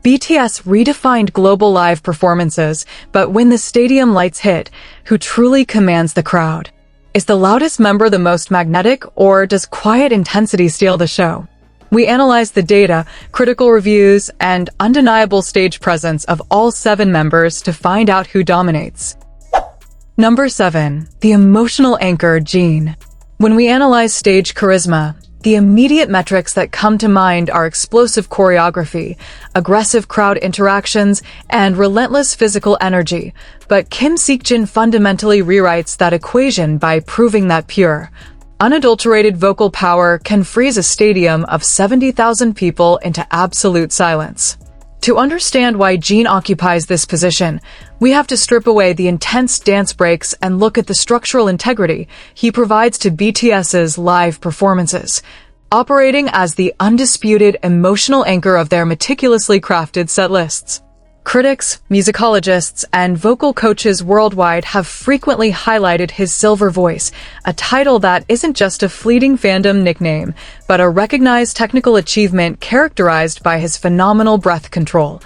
BTS redefined global live performances, but when the stadium lights hit, who truly commands the crowd? Is the loudest member the most magnetic, or does quiet intensity steal the show? We analyze the data, critical reviews, and undeniable stage presence of all 7 members to find out who dominates. Number 7. The emotional anchor, Jimin. When we analyze stage charisma, the immediate metrics that come to mind are explosive choreography, aggressive crowd interactions, and relentless physical energy. But Kim Seokjin fundamentally rewrites that equation by proving that pure, unadulterated vocal power can freeze a stadium of 70,000 people into absolute silence. To understand why Jimin occupies this position, we have to strip away the intense dance breaks and look at the structural integrity he provides to BTS's live performances, operating as the undisputed emotional anchor of their meticulously crafted set lists. Critics, musicologists, and vocal coaches worldwide have frequently highlighted his silver voice, a title that isn't just a fleeting fandom nickname, but a recognized technical achievement characterized by his phenomenal breath control,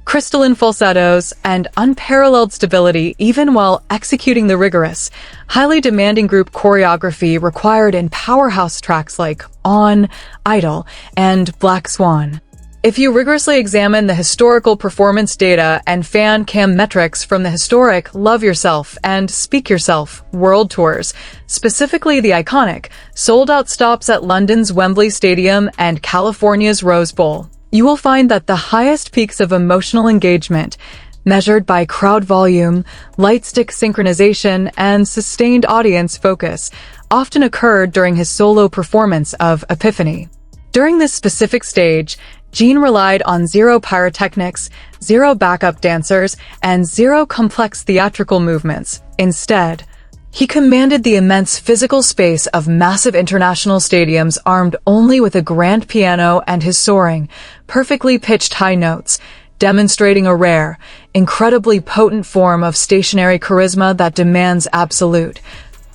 crystalline falsettos, and unparalleled stability even while executing the rigorous, highly demanding group choreography required in powerhouse tracks like On, Idol, and Black Swan. If you rigorously examine the historical performance data and fan cam metrics from the historic Love Yourself and Speak Yourself World Tours, specifically the iconic, sold-out stops at London's Wembley Stadium and California's Rose Bowl, you will find that the highest peaks of emotional engagement, measured by crowd volume, light stick synchronization, and sustained audience focus, often occurred during his solo performance of Epiphany. During this specific stage, Jimin relied on zero pyrotechnics, zero backup dancers, and zero complex theatrical movements. Instead, he commanded the immense physical space of massive international stadiums armed only with a grand piano and his soaring, perfectly pitched high notes, demonstrating a rare, incredibly potent form of stationary charisma that demands absolute,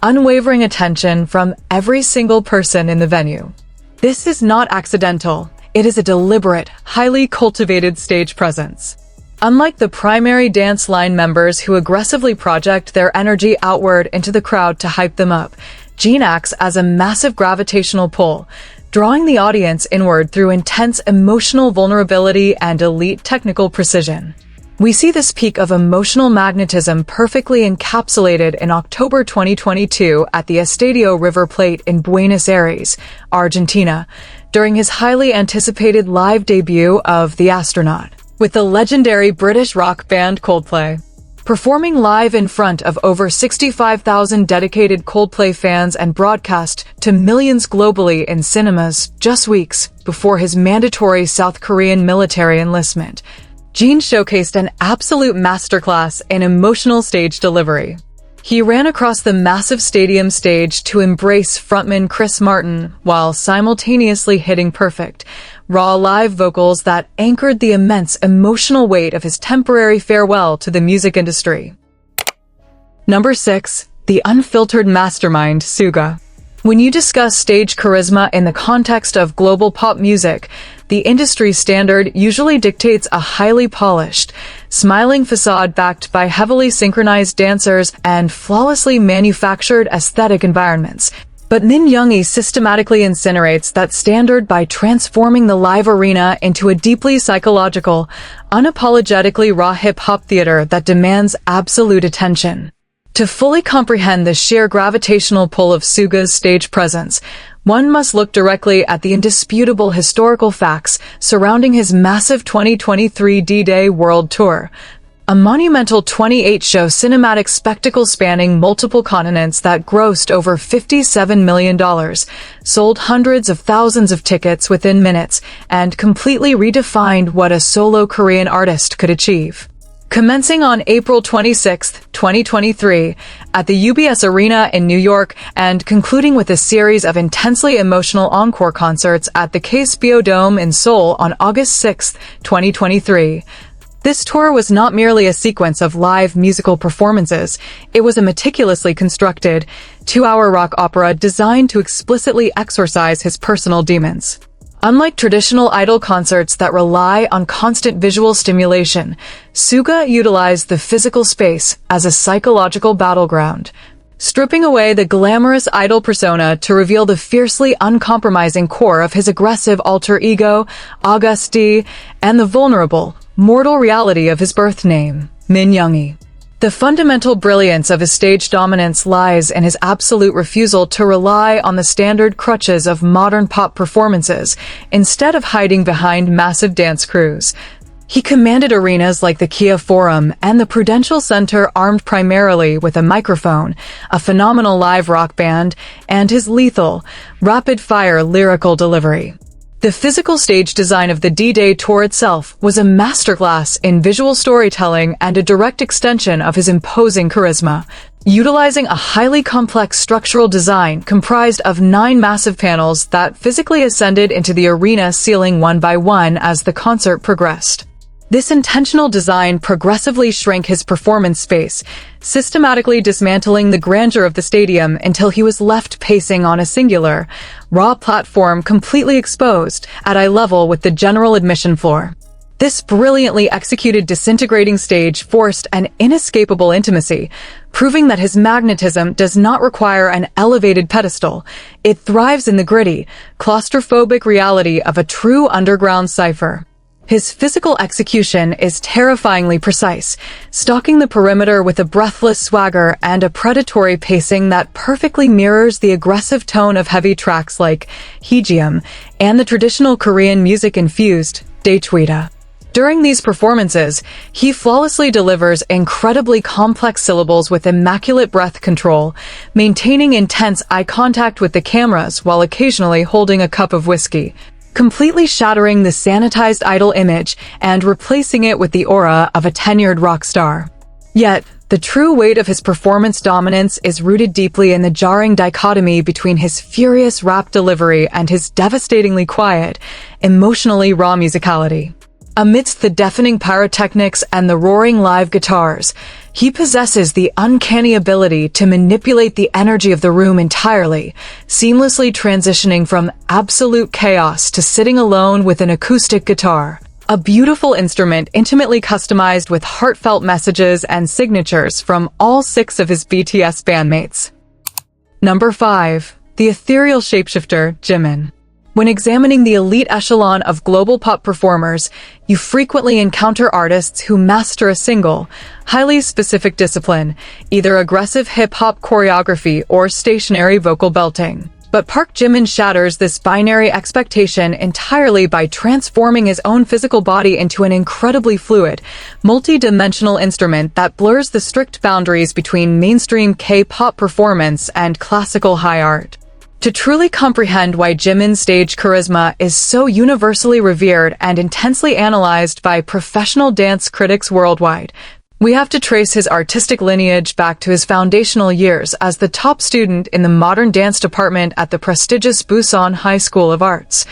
unwavering attention from every single person in the venue. This is not accidental. It is a deliberate, highly cultivated stage presence. Unlike the primary dance line members who aggressively project their energy outward into the crowd to hype them up, Jimin acts as a massive gravitational pull, drawing the audience inward through intense emotional vulnerability and elite technical precision. We see this peak of emotional magnetism perfectly encapsulated in October 2022 at the Estadio River Plate in Buenos Aires, Argentina, during his highly anticipated live debut of The Astronaut, with the legendary British rock band Coldplay. Performing live in front of over 65,000 dedicated Coldplay fans and broadcast to millions globally in cinemas just weeks before his mandatory South Korean military enlistment, Jimin showcased an absolute masterclass in emotional stage delivery. He ran across the massive stadium stage to embrace frontman Chris Martin while simultaneously hitting perfect, raw live vocals that anchored the immense emotional weight of his temporary farewell to the music industry. Number 6. The unfiltered mastermind, Suga. When you discuss stage charisma in the context of global pop music, the industry standard usually dictates a highly polished, smiling facade backed by heavily synchronized dancers and flawlessly manufactured aesthetic environments. But Min Youngie systematically incinerates that standard by transforming the live arena into a deeply psychological, unapologetically raw hip-hop theater that demands absolute attention. To fully comprehend the sheer gravitational pull of Suga's stage presence, one must look directly at the indisputable historical facts surrounding his massive 2023 D-Day World Tour, a monumental 28-show cinematic spectacle spanning multiple continents that grossed over $57 million, sold hundreds of thousands of tickets within minutes, and completely redefined what a solo Korean artist could achieve. Commencing on April 26, 2023, at the UBS Arena in New York and concluding with a series of intensely emotional encore concerts at the KSBO Dome in Seoul on August 6, 2023. This tour was not merely a sequence of live musical performances, it was a meticulously constructed, 2-hour rock opera designed to explicitly exorcise his personal demons. Unlike traditional idol concerts that rely on constant visual stimulation, Suga utilized the physical space as a psychological battleground, stripping away the glamorous idol persona to reveal the fiercely uncompromising core of his aggressive alter ego, Auguste, and the vulnerable, mortal reality of his birth name, Min Youngie. The fundamental brilliance of his stage dominance lies in his absolute refusal to rely on the standard crutches of modern pop performances, instead of hiding behind massive dance crews. He commanded arenas like the Kia Forum and the Prudential Center armed primarily with a microphone, a phenomenal live rock band, and his lethal, rapid-fire lyrical delivery. The physical stage design of the D-Day tour itself was a masterclass in visual storytelling and a direct extension of his imposing charisma. Utilizing a highly complex structural design comprised of 9 massive panels that physically ascended into the arena ceiling one by one as the concert progressed. This intentional design progressively shrank his performance space, systematically dismantling the grandeur of the stadium until he was left pacing on a singular, raw platform completely exposed at eye level with the general admission floor. This brilliantly executed disintegrating stage forced an inescapable intimacy, proving that his magnetism does not require an elevated pedestal. It thrives in the gritty, claustrophobic reality of a true underground cipher. His physical execution is terrifyingly precise, stalking the perimeter with a breathless swagger and a predatory pacing that perfectly mirrors the aggressive tone of heavy tracks like Heejeum and the traditional Korean music-infused Daechwita. During these performances, he flawlessly delivers incredibly complex syllables with immaculate breath control, maintaining intense eye contact with the cameras while occasionally holding a cup of whiskey, completely shattering the sanitized idol image and replacing it with the aura of a tenured rock star. Yet, the true weight of his performance dominance is rooted deeply in the jarring dichotomy between his furious rap delivery and his devastatingly quiet, emotionally raw musicality. Amidst the deafening pyrotechnics and the roaring live guitars, he possesses the uncanny ability to manipulate the energy of the room entirely, seamlessly transitioning from absolute chaos to sitting alone with an acoustic guitar. A beautiful instrument intimately customized with heartfelt messages and signatures from all 6 of his BTS bandmates. Number 5. The ethereal shapeshifter, Jimin. When examining the elite echelon of global pop performers, you frequently encounter artists who master a single, highly specific discipline, either aggressive hip-hop choreography or stationary vocal belting. But Park Jimin shatters this binary expectation entirely by transforming his own physical body into an incredibly fluid, multi-dimensional instrument that blurs the strict boundaries between mainstream K-pop performance and classical high art. To truly comprehend why Jimin's stage charisma is so universally revered and intensely analyzed by professional dance critics worldwide, we have to trace his artistic lineage back to his foundational years as the top student in the modern dance department at the prestigious Busan High School of Arts.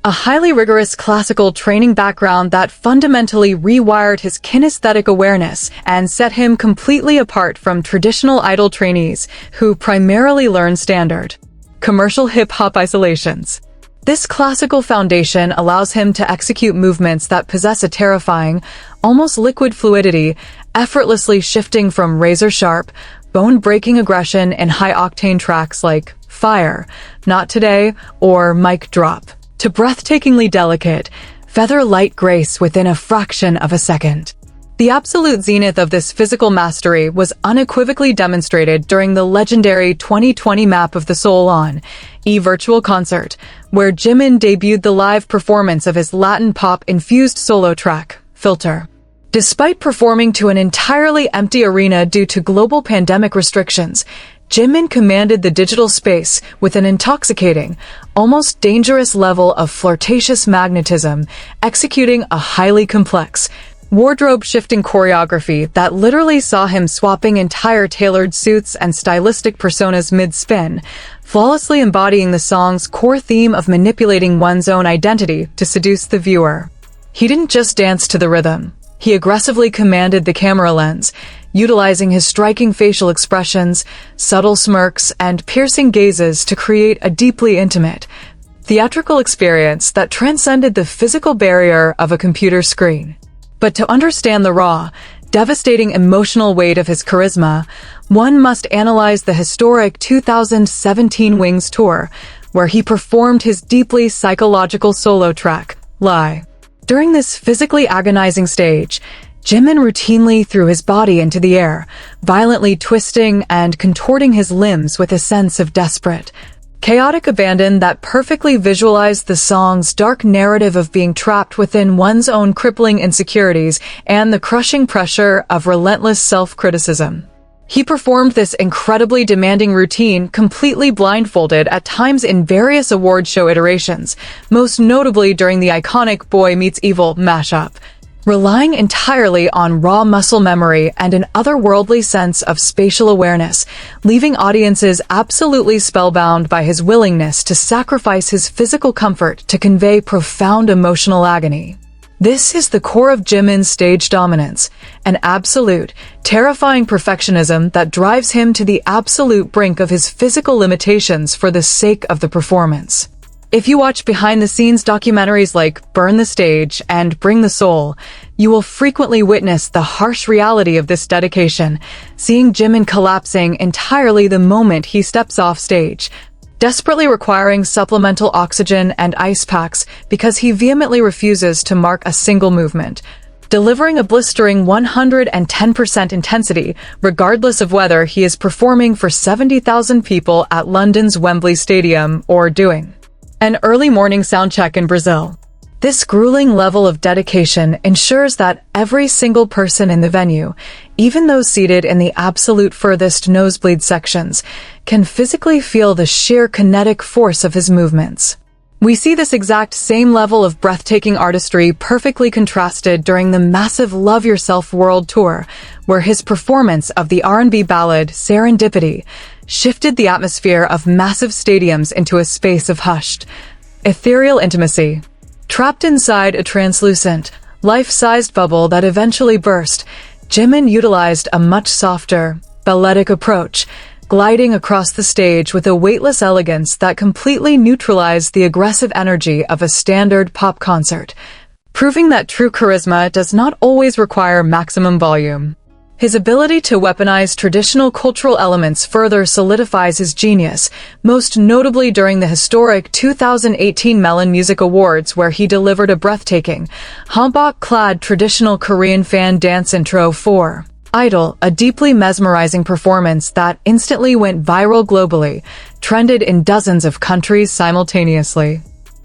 A highly rigorous classical training background that fundamentally rewired his kinesthetic awareness and set him completely apart from traditional idol trainees who primarily learn standard commercial hip-hop isolations. This classical foundation allows him to execute movements that possess a terrifying, almost liquid fluidity, effortlessly shifting from razor-sharp, bone-breaking aggression in high-octane tracks like Fire, Not Today, or Mic Drop, to breathtakingly delicate, feather-light grace within a fraction of a second. The absolute zenith of this physical mastery was unequivocally demonstrated during the legendary 2020 Map of the Soul on virtual concert, where Jimin debuted the live performance of his Latin pop-infused solo track, Filter. Despite performing to an entirely empty arena due to global pandemic restrictions, Jimin commanded the digital space with an intoxicating, almost dangerous level of flirtatious magnetism, executing a highly complex, wardrobe-shifting choreography that literally saw him swapping entire tailored suits and stylistic personas mid-spin, flawlessly embodying the song's core theme of manipulating one's own identity to seduce the viewer. He didn't just dance to the rhythm. He aggressively commanded the camera lens, utilizing his striking facial expressions, subtle smirks, and piercing gazes to create a deeply intimate, theatrical experience that transcended the physical barrier of a computer screen. But to understand the raw, devastating emotional weight of his charisma, one must analyze the historic 2017 Wings tour, where he performed his deeply psychological solo track, Lie. During this physically agonizing stage, Jimin routinely threw his body into the air, violently twisting and contorting his limbs with a sense of desperate, chaotic abandon that perfectly visualized the song's dark narrative of being trapped within one's own crippling insecurities and the crushing pressure of relentless self-criticism. He performed this incredibly demanding routine completely blindfolded at times in various award show iterations, most notably during the iconic Boy Meets Evil mashup, relying entirely on raw muscle memory and an otherworldly sense of spatial awareness, leaving audiences absolutely spellbound by his willingness to sacrifice his physical comfort to convey profound emotional agony. This is the core of Jimin's stage dominance, an absolute, terrifying perfectionism that drives him to the absolute brink of his physical limitations for the sake of the performance. If you watch behind-the-scenes documentaries like Burn the Stage and Bring the Soul, you will frequently witness the harsh reality of this dedication, seeing Jimin collapsing entirely the moment he steps off stage, desperately requiring supplemental oxygen and ice packs because he vehemently refuses to mark a single movement, delivering a blistering 110% intensity, regardless of whether he is performing for 70,000 people at London's Wembley Stadium or doing an early morning soundcheck in Brazil. This grueling level of dedication ensures that every single person in the venue, even those seated in the absolute furthest nosebleed sections, can physically feel the sheer kinetic force of his movements. We see this exact same level of breathtaking artistry perfectly contrasted during the massive Love Yourself World Tour, where his performance of the R&B ballad Serendipity shifted the atmosphere of massive stadiums into a space of hushed, ethereal intimacy. Trapped inside a translucent, life-sized bubble that eventually burst, Jimin utilized a much softer, balletic approach, gliding across the stage with a weightless elegance that completely neutralized the aggressive energy of a standard pop concert, proving that true charisma does not always require maximum volume. His ability to weaponize traditional cultural elements further solidifies his genius, most notably during the historic 2018 Melon Music Awards, where he delivered a breathtaking, hanbok-clad traditional Korean fan dance intro for Idol, a deeply mesmerizing performance that instantly went viral globally, trended in dozens of countries simultaneously,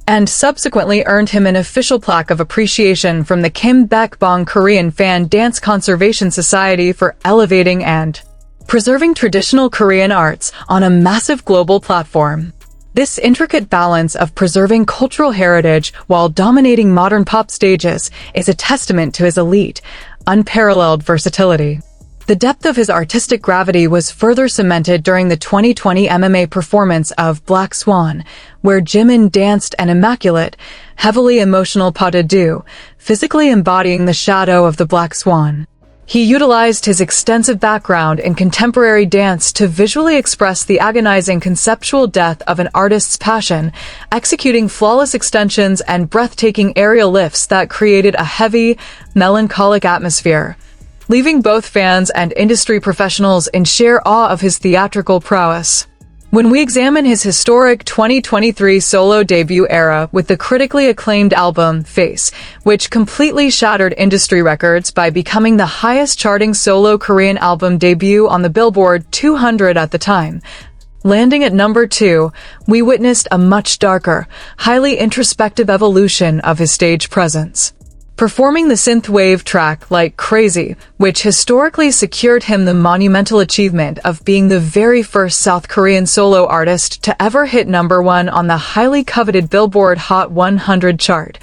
and subsequently earned him an official plaque of appreciation from the Kim Baek-bong Korean Fan Dance Conservation Society for elevating and preserving traditional Korean arts on a massive global platform. This intricate balance of preserving cultural heritage while dominating modern pop stages is a testament to his elite, unparalleled versatility. The depth of his artistic gravity was further cemented during the 2020 MMA performance of Black Swan, where Jimin danced an immaculate, heavily emotional pas de deux, physically embodying the shadow of the Black Swan. He utilized his extensive background in contemporary dance to visually express the agonizing conceptual death of an artist's passion, executing flawless extensions and breathtaking aerial lifts that created a heavy, melancholic atmosphere, leaving both fans and industry professionals in sheer awe of his theatrical prowess. When we examine his historic 2023 solo debut era with the critically acclaimed album Face, which completely shattered industry records by becoming the highest-charting solo Korean album debut on the Billboard 200 at the time, landing at number 2, we witnessed a much darker, highly introspective evolution of his stage presence. Performing the synthwave track Like Crazy, which historically secured him the monumental achievement of being the very first South Korean solo artist to ever hit number 1 on the highly coveted Billboard Hot 100 chart,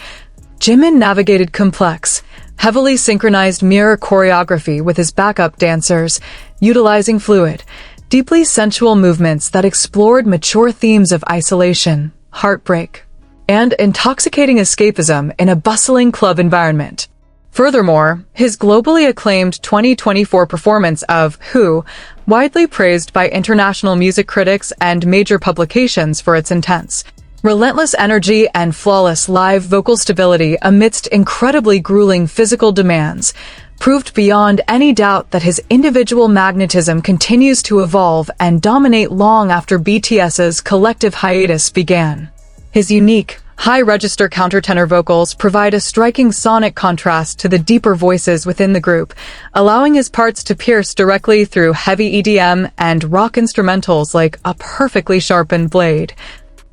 Jimin navigated complex, heavily synchronized mirror choreography with his backup dancers, utilizing fluid, deeply sensual movements that explored mature themes of isolation, heartbreak, and intoxicating escapism in a bustling club environment. Furthermore, his globally acclaimed 2024 performance of Who, widely praised by international music critics and major publications for its intense, Relentless energy and flawless live vocal stability amidst incredibly grueling physical demands proved beyond any doubt that his individual magnetism continues to evolve and dominate long after BTS's collective hiatus began. His unique, high-register countertenor vocals provide a striking sonic contrast to the deeper voices within the group, allowing his parts to pierce directly through heavy EDM and rock instrumentals like a perfectly sharpened blade,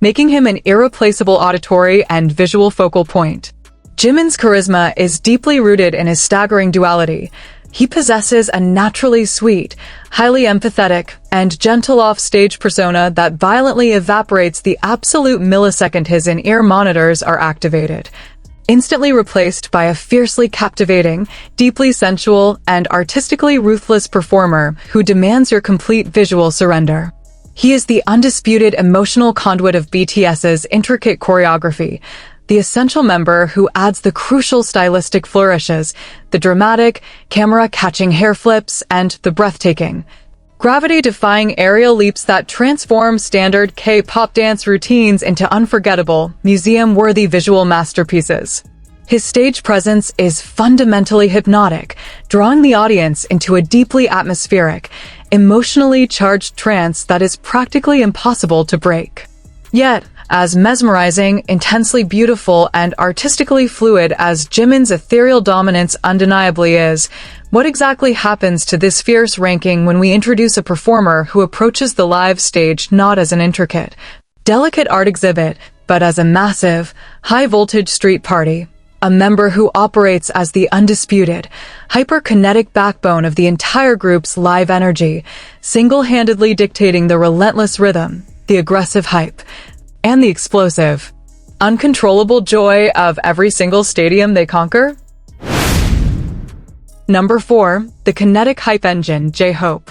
making him an irreplaceable auditory and visual focal point. Jimin's charisma is deeply rooted in his staggering duality. He possesses a naturally sweet, highly empathetic, and gentle off-stage persona that violently evaporates the absolute millisecond his in-ear monitors are activated, instantly replaced by a fiercely captivating, deeply sensual, and artistically ruthless performer who demands your complete visual surrender. He is the undisputed emotional conduit of BTS's intricate choreography, the essential member who adds the crucial stylistic flourishes, the dramatic, camera-catching hair flips, and the breathtaking, gravity-defying aerial leaps that transform standard K-pop dance routines into unforgettable, museum-worthy visual masterpieces. His stage presence is fundamentally hypnotic, drawing the audience into a deeply atmospheric, emotionally charged trance that is practically impossible to break. Yet, as mesmerizing, intensely beautiful, and artistically fluid as Jimin's ethereal dominance undeniably is, what exactly happens to this fierce ranking when we introduce a performer who approaches the live stage not as an intricate, delicate art exhibit, but as a massive, high-voltage street party? A member who operates as the undisputed, hyper-kinetic backbone of the entire group's live energy, single-handedly dictating the relentless rhythm, the aggressive hype, and the explosive, uncontrollable joy of every single stadium they conquer? Number 4. The kinetic hype engine, J-Hope.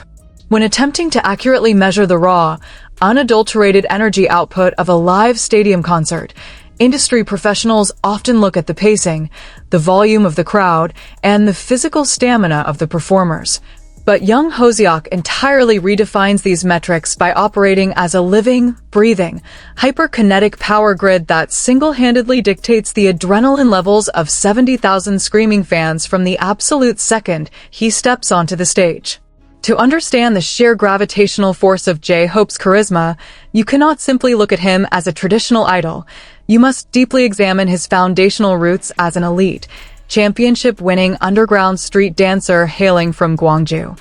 When attempting to accurately measure the raw, unadulterated energy output of a live stadium concert, industry professionals often look at the pacing, the volume of the crowd, and the physical stamina of the performers. But Young Hoseok entirely redefines these metrics by operating as a living, breathing, hyper-kinetic power grid that single-handedly dictates the adrenaline levels of 70,000 screaming fans from the absolute second he steps onto the stage. To understand the sheer gravitational force of J-Hope's charisma, you cannot simply look at him as a traditional idol. You must deeply examine his foundational roots as an elite, championship-winning underground street dancer hailing from Gwangju,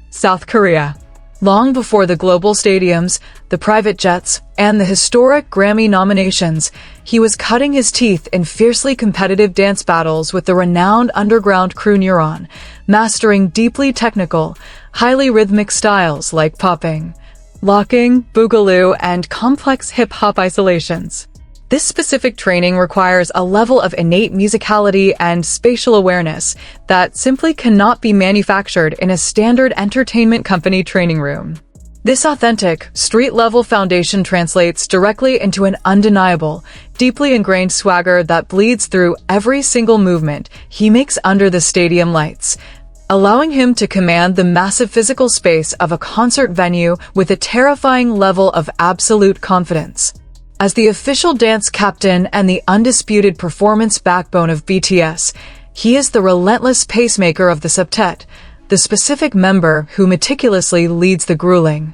South Korea. Long before the global stadiums, the private jets, and the historic Grammy nominations, he was cutting his teeth in fiercely competitive dance battles with the renowned underground crew Neuron, mastering deeply technical, highly rhythmic styles like popping, locking, boogaloo, and complex hip-hop isolations. This specific training requires a level of innate musicality and spatial awareness that simply cannot be manufactured in a standard entertainment company training room. This authentic, street-level foundation translates directly into an undeniable, deeply ingrained swagger that bleeds through every single movement he makes under the stadium lights, allowing him to command the massive physical space of a concert venue with a terrifying level of absolute confidence. As the official dance captain and the undisputed performance backbone of BTS, he is the relentless pacemaker of the septet, the specific member who meticulously leads the grueling,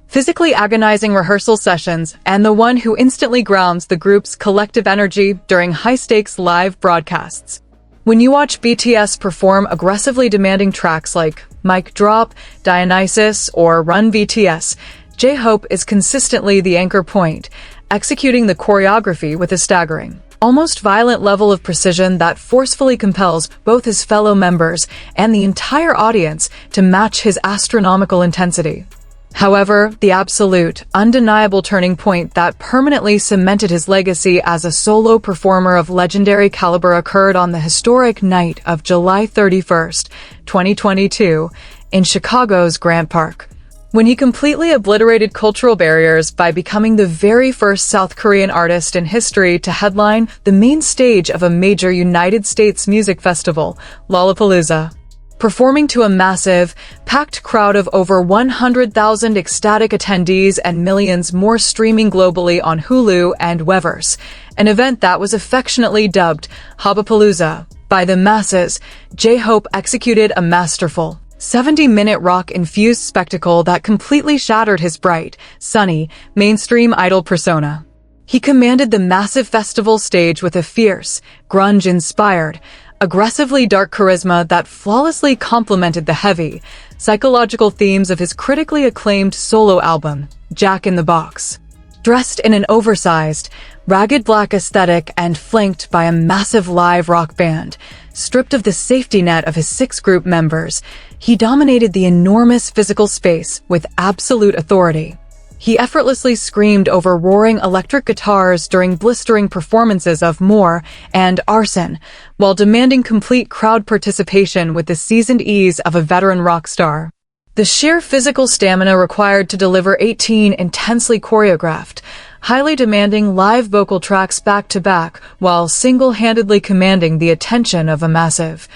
physically agonizing rehearsal sessions, and the one who instantly grounds the group's collective energy during high-stakes live broadcasts. When you watch BTS perform aggressively demanding tracks like Mic Drop, Dionysus, or Run BTS, J-Hope is consistently the anchor point, executing the choreography with a staggering, almost violent level of precision that forcefully compels both his fellow members and the entire audience to match his astronomical intensity. However, the absolute, undeniable turning point that permanently cemented his legacy as a solo performer of legendary caliber occurred on the historic night of July 31st, 2022, in Chicago's Grant Park, when he completely obliterated cultural barriers by becoming the very first South Korean artist in history to headline the main stage of a major United States music festival, Lollapalooza. performing to a massive, packed crowd of over 100,000 ecstatic attendees and millions more streaming globally on Hulu and Weverse, an event that was affectionately dubbed Hobbapalooza. By the masses, J-Hope executed a masterful 70-minute rock-infused spectacle that completely shattered his bright, sunny, mainstream idol persona. He commanded the massive festival stage with a fierce, grunge-inspired, aggressively dark charisma that flawlessly complemented the heavy, psychological themes of his critically acclaimed solo album, Jack in the Box. Dressed in an oversized, ragged black aesthetic and flanked by a massive live rock band, stripped of the safety net of his 6 group members, he dominated the enormous physical space with absolute authority. He effortlessly screamed over roaring electric guitars during blistering performances of More and Arson, while demanding complete crowd participation with the seasoned ease of a veteran rock star. The sheer physical stamina required to deliver 18 intensely choreographed, highly demanding live vocal tracks back-to-back while single-handedly commanding the attention of a massive,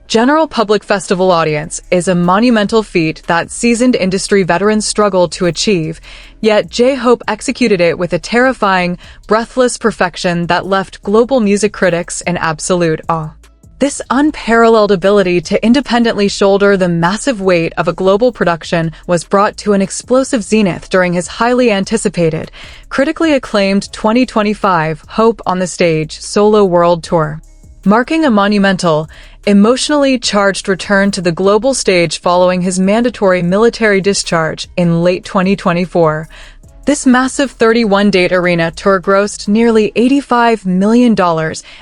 general public festival audience is a monumental feat that seasoned industry veterans struggle to achieve, yet J-Hope executed it with a terrifying, breathless perfection that left global music critics in absolute awe. This unparalleled ability to independently shoulder the massive weight of a global production was brought to an explosive zenith during his highly anticipated, critically acclaimed 2025 Hope on the Stage solo world tour. Marking a monumental, emotionally charged return to the global stage following his mandatory military discharge in late 2024. This massive 31-date arena tour grossed nearly $85 million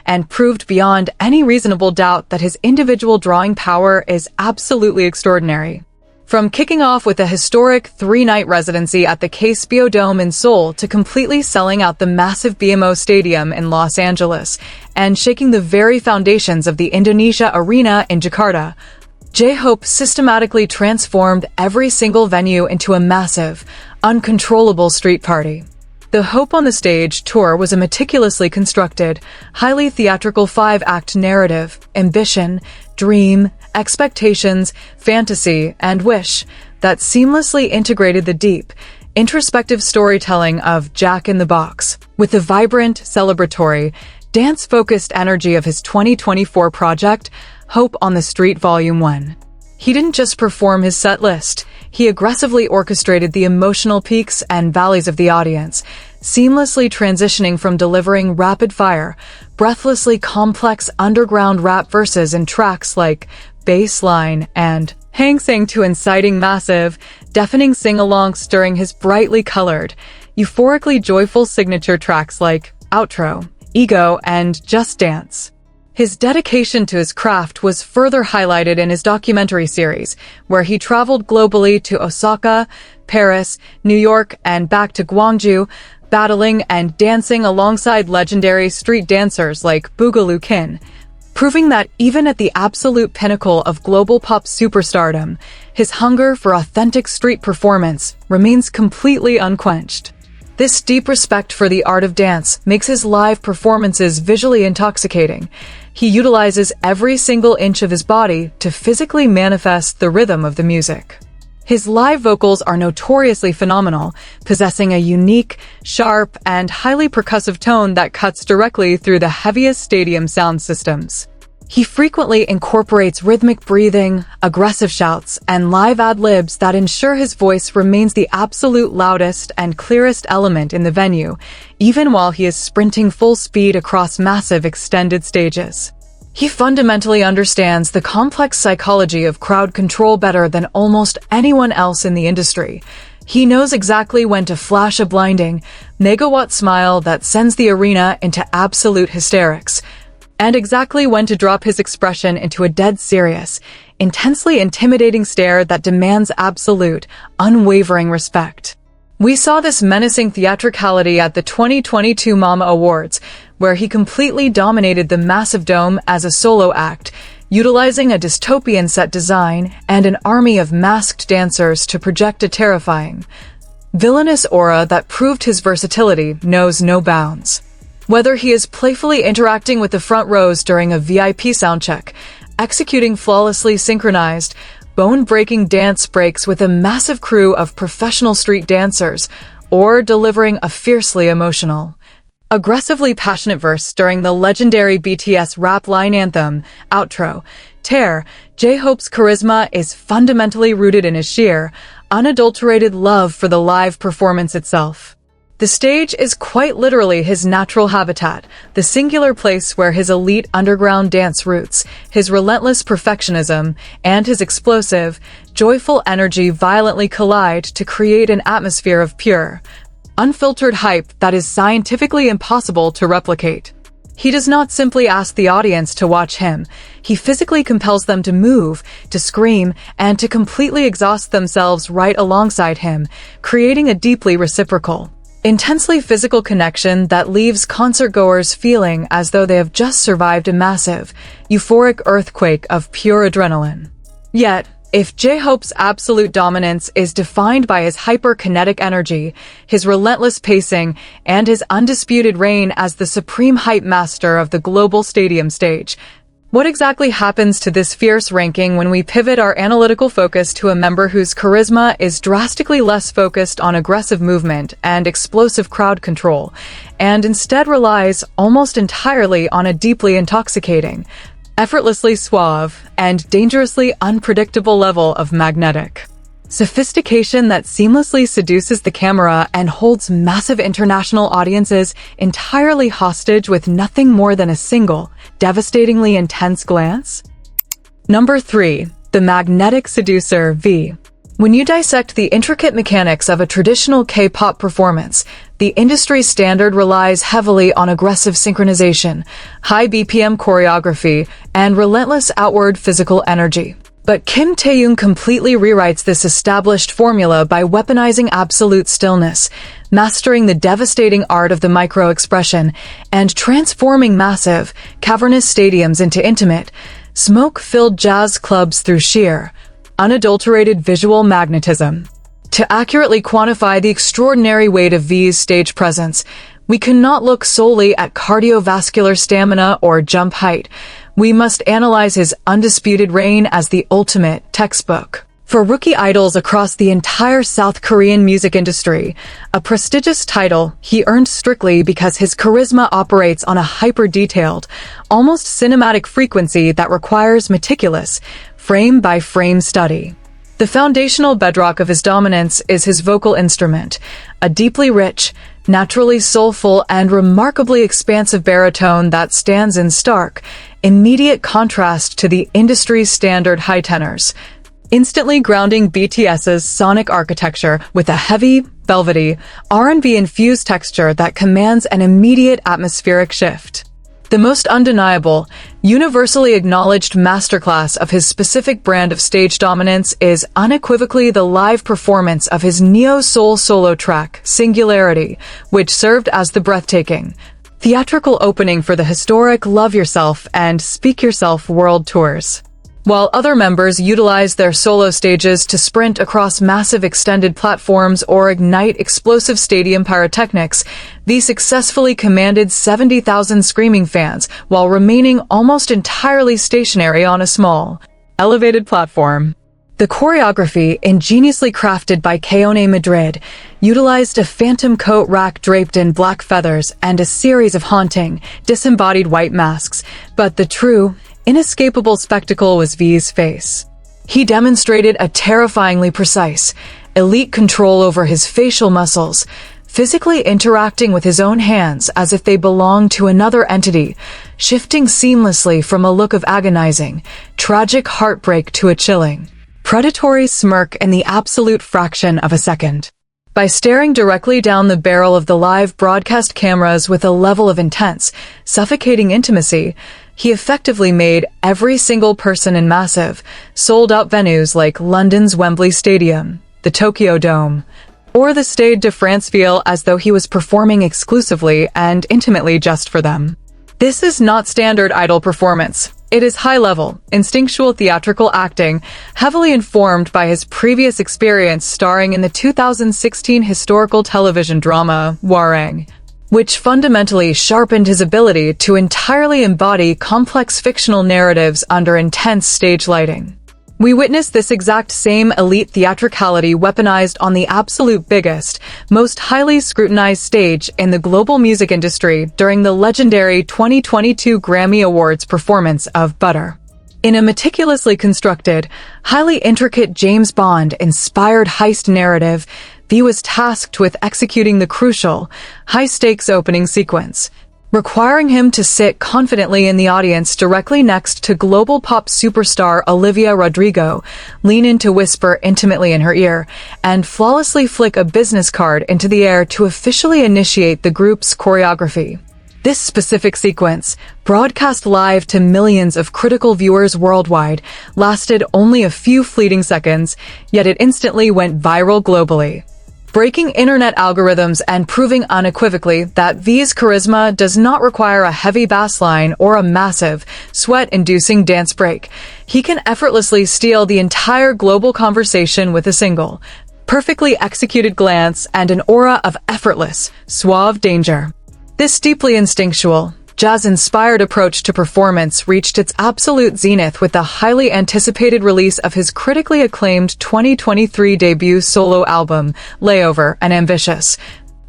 and proved beyond any reasonable doubt that his individual drawing power is absolutely extraordinary. From kicking off with a historic 3-night residency at the KSBO Dome in Seoul to completely selling out the massive BMO Stadium in Los Angeles and shaking the very foundations of the Indonesia Arena in Jakarta, J-Hope systematically transformed every single venue into a massive, uncontrollable street party. The Hope on the Stage tour was a meticulously constructed, highly theatrical 5-act narrative, ambition, dream, expectations, fantasy, and wish that seamlessly integrated the deep, introspective storytelling of Jack in the Box with the vibrant, celebratory, dance-focused energy of his 2024 project, Hope on the Street Volume 1. He didn't just perform his set list, he aggressively orchestrated the emotional peaks and valleys of the audience, seamlessly transitioning from delivering rapid-fire, breathlessly complex underground rap verses in tracks like Baseline and Hang Sang to inciting massive, deafening sing-alongs during his brightly colored, euphorically joyful signature tracks like Outro, Ego, and Just Dance. His dedication to his craft was further highlighted in his documentary series, where he traveled globally to Osaka, Paris, New York, and back to Gwangju, battling and dancing alongside legendary street dancers like Boogaloo Kin, proving that even at the absolute pinnacle of global pop superstardom, his hunger for authentic street performance remains completely unquenched. This deep respect for the art of dance makes his live performances visually intoxicating. He utilizes every single inch of his body to physically manifest the rhythm of the music. His live vocals are notoriously phenomenal, possessing a unique, sharp, and highly percussive tone that cuts directly through the heaviest stadium sound systems. He frequently incorporates rhythmic breathing, aggressive shouts, and live ad-libs that ensure his voice remains the absolute loudest and clearest element in the venue, even while he is sprinting full speed across massive extended stages. He fundamentally understands the complex psychology of crowd control better than almost anyone else in the industry. He knows exactly when to flash a blinding, megawatt smile that sends the arena into absolute hysterics, and exactly when to drop his expression into a dead serious, intensely intimidating stare that demands absolute, unwavering respect. We saw this menacing theatricality at the 2022 Mama Awards, where he completely dominated the massive dome as a solo act, utilizing a dystopian set design and an army of masked dancers to project a terrifying, villainous aura that proved his versatility knows no bounds. Whether he is playfully interacting with the front rows during a VIP soundcheck, executing flawlessly synchronized, bone-breaking dance breaks with a massive crew of professional street dancers, or delivering a fiercely emotional, aggressively passionate verse during the legendary BTS rap line anthem, outro, Tear. J-Hope's charisma is fundamentally rooted in his sheer, unadulterated love for the live performance itself. The stage is quite literally his natural habitat, the singular place where his elite underground dance roots, his relentless perfectionism, and his explosive, joyful energy violently collide to create an atmosphere of pure, unfiltered hype that is scientifically impossible to replicate. He does not simply ask the audience to watch him. He physically compels them to move, to scream, and to completely exhaust themselves right alongside him, creating a deeply reciprocal, intensely physical connection that leaves concertgoers feeling as though they have just survived a massive, euphoric earthquake of pure adrenaline. Yet, if J-Hope's absolute dominance is defined by his hyper-kinetic energy, his relentless pacing, and his undisputed reign as the supreme hype master of the global stadium stage, what exactly happens to this fierce ranking when we pivot our analytical focus to a member whose charisma is drastically less focused on aggressive movement and explosive crowd control, and instead relies almost entirely on a deeply intoxicating, effortlessly suave, and dangerously unpredictable level of magnetic sophistication that seamlessly seduces the camera and holds massive international audiences entirely hostage with nothing more than a single, devastatingly intense glance? Number 3. The Magnetic Seducer V. When you dissect the intricate mechanics of a traditional K-pop performance, the industry standard relies heavily on aggressive synchronization, high BPM choreography, and relentless outward physical energy. But Kim Taehyung completely rewrites this established formula by weaponizing absolute stillness, mastering the devastating art of the micro-expression, and transforming massive, cavernous stadiums into intimate, smoke-filled jazz clubs through sheer, unadulterated visual magnetism. To accurately quantify the extraordinary weight of V's stage presence, we cannot look solely at cardiovascular stamina or jump height. We must analyze his undisputed reign as the ultimate textbook for rookie idols across the entire South Korean music industry, a prestigious title he earned strictly because his charisma operates on a hyper-detailed, almost cinematic frequency that requires meticulous, frame-by-frame study. The foundational bedrock of his dominance is his vocal instrument, a deeply rich, naturally soulful, and remarkably expansive baritone that stands in stark, immediate contrast to the industry's standard high tenors, instantly grounding BTS's sonic architecture with a heavy, velvety, R&B-infused texture that commands an immediate atmospheric shift. The most undeniable, universally acknowledged masterclass of his specific brand of stage dominance is unequivocally the live performance of his neo-soul solo track, Singularity, which served as the breathtaking, theatrical opening for the historic Love Yourself and Speak Yourself World Tours. While other members utilize their solo stages to sprint across massive extended platforms or ignite explosive stadium pyrotechnics, V successfully commanded 70,000 screaming fans while remaining almost entirely stationary on a small, elevated platform. The choreography, ingeniously crafted by Keone Madrid, utilized a phantom coat rack draped in black feathers and a series of haunting, disembodied white masks, but the true, inescapable spectacle was V's face. He demonstrated a terrifyingly precise, elite control over his facial muscles, physically interacting with his own hands as if they belonged to another entity, shifting seamlessly from a look of agonizing, tragic heartbreak to a chilling, predatory smirk in the absolute fraction of a second. By staring directly down the barrel of the live broadcast cameras with a level of intense, suffocating intimacy, he effectively made every single person in massive, sold-out venues like London's Wembley Stadium, the Tokyo Dome, or the Stade de France feel as though he was performing exclusively and intimately just for them. This is not standard idol performance. It is high-level, instinctual theatrical acting, heavily informed by his previous experience starring in the 2016 historical television drama, Hwarang. which fundamentally sharpened his ability to entirely embody complex fictional narratives under intense stage lighting. We witnessed this exact same elite theatricality weaponized on the absolute biggest, most highly scrutinized stage in the global music industry during the legendary 2022 Grammy Awards performance of Butter. In a meticulously constructed, highly intricate James Bond-inspired heist narrative, V was tasked with executing the crucial, high-stakes opening sequence, requiring him to sit confidently in the audience directly next to global pop superstar Olivia Rodrigo, lean in to whisper intimately in her ear, and flawlessly flick a business card into the air to officially initiate the group's choreography. This specific sequence, broadcast live to millions of critical viewers worldwide, lasted only a few fleeting seconds, yet it instantly went viral globally, breaking internet algorithms and proving unequivocally that V's charisma does not require a heavy bass line or a massive, sweat-inducing dance break. He can effortlessly steal the entire global conversation with a single, perfectly executed glance and an aura of effortless, suave danger. This deeply instinctual, jazz-inspired approach to performance reached its absolute zenith with the highly anticipated release of his critically acclaimed 2023 debut solo album, Layover, an ambitious,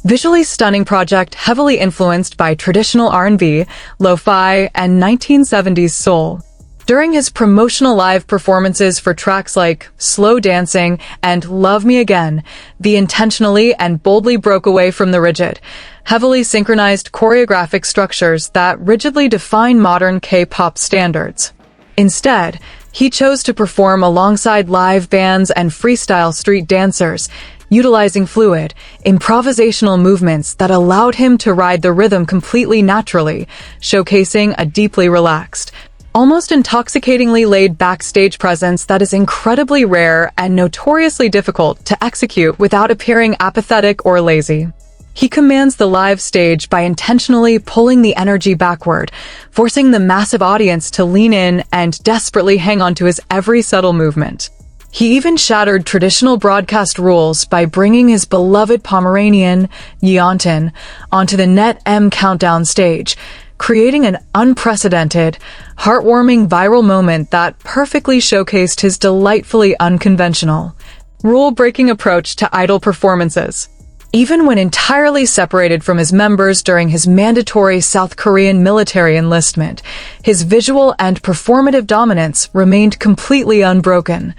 visually stunning project heavily influenced by traditional R&B, lo-fi, and 1970s soul. During his promotional live performances for tracks like Slow Dancing and Love Me Again, V intentionally and boldly broke away from the rigid, heavily synchronized choreographic structures that rigidly define modern K-pop standards. Instead, he chose to perform alongside live bands and freestyle street dancers, utilizing fluid, improvisational movements that allowed him to ride the rhythm completely naturally, showcasing a deeply relaxed, almost intoxicatingly laid backstage presence that is incredibly rare and notoriously difficult to execute without appearing apathetic or lazy. He commands the live stage by intentionally pulling the energy backward, forcing the massive audience to lean in and desperately hang on to his every subtle movement. He even shattered traditional broadcast rules by bringing his beloved Pomeranian, Yeontan, onto the Net M countdown stage, creating an unprecedented, heartwarming viral moment that perfectly showcased his delightfully unconventional, rule-breaking approach to idol performances. Even when entirely separated from his members during his mandatory South Korean military enlistment, his visual and performative dominance remained completely unbroken,